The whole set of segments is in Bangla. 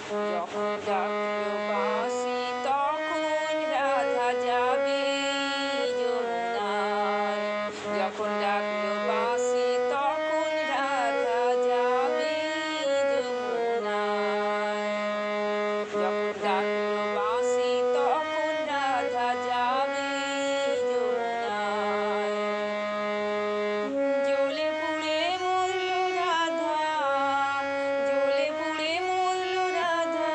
যখন ডাকলো বাঁশি তখন রাধা যাবে যমুনায়। যখন ডাকলো বাঁশি তখন রাধা যাবে যমুনায়। যখন ডাকলো বাঁশি তখন রাধা যাবে যমুনায়। জ্বলে পুড়ে মরল রাধা, জ্বলে পুড়ে মরল রাধা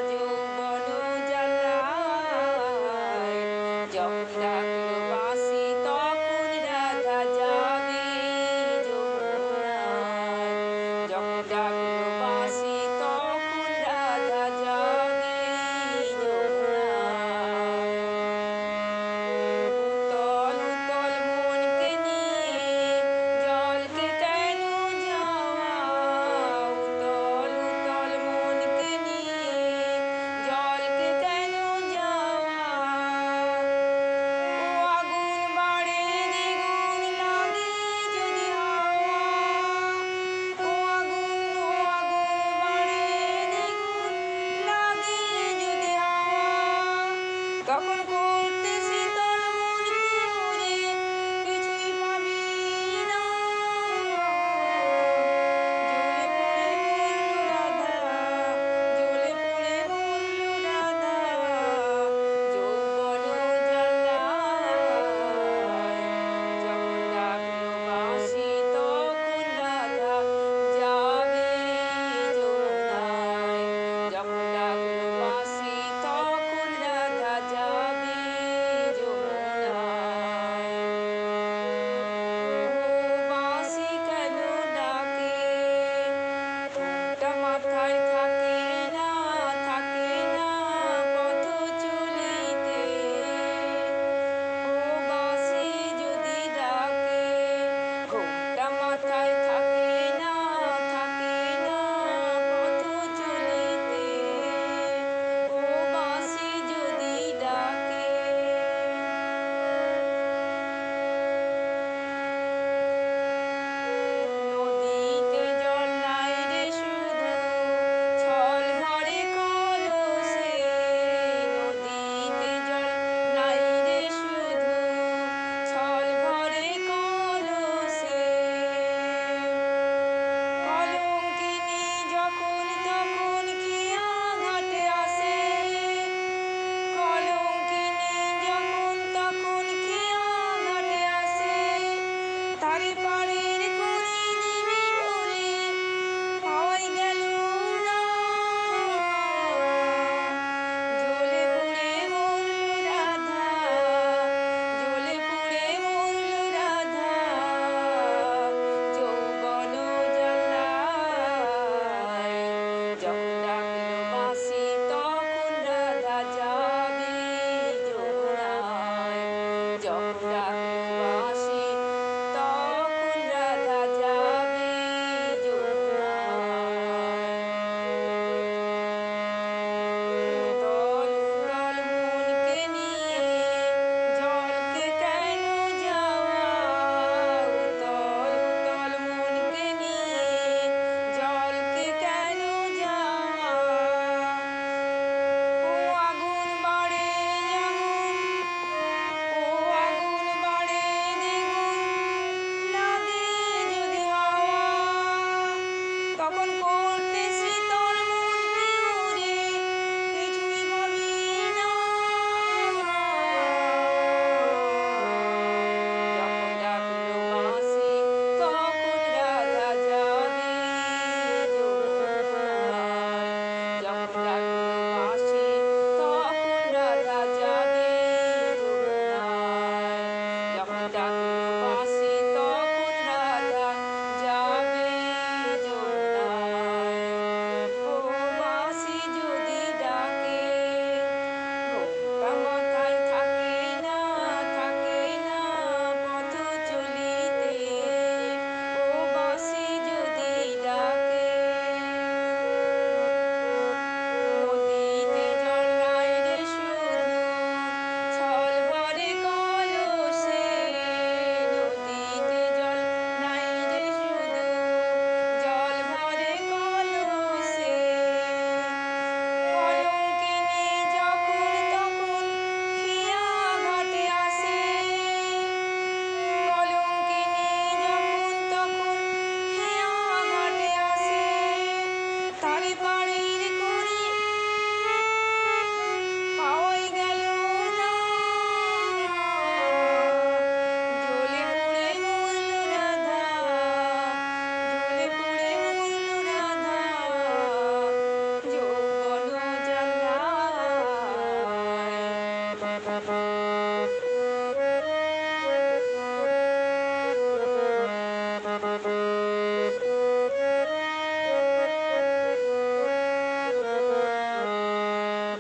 যৌবন জ্বালায়। যখন ডাকলো বাঁশি তখন রাধা যাবে যমুনায়। যখন ডাকলো বাঁশি তখন রাধা যাবে যমুনায়। উতল উতল মনকে নিয়ে জলকে কেন যাওয়া, উতল উতল মনকে নিয়ে জলকে কেন যাওয়া। ও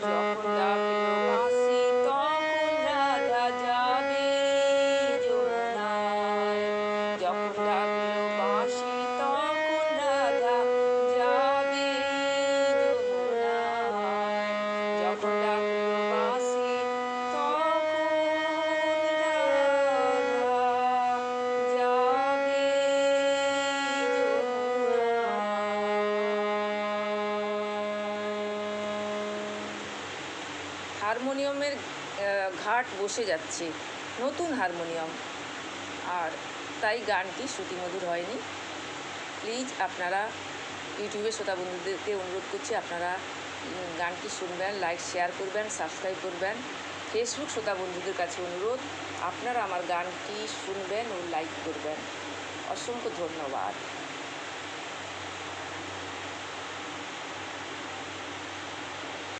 যখন ডাকলো বাঁশি তখন রাধা যাবে যমুনায়। যখন ডাকলো বাঁশি তখন রাধা যাবে যমুনায়। যখন ডাকলো বাঁশি তখন রাধা যাবে যমুনায়। হারমোনিয়ামের ঘাট বসে যাচ্ছে, নতুন হারমোনিয়াম, আর তাই গানটি শ্রুতিমধুর হয়নি। প্লিজ আপনারা ইউটিউবের শ্রোতা বন্ধুদেরকে অনুরোধ করছি, আপনারা গানটি শুনবেন, লাইক শেয়ার করবেন, সাবস্ক্রাইব করবেন। ফেসবুক শ্রোতা বন্ধুদের কাছে অনুরোধ, আপনারা আমার গানটি শুনবেন ও লাইক করবেন। অসংখ্য ধন্যবাদ।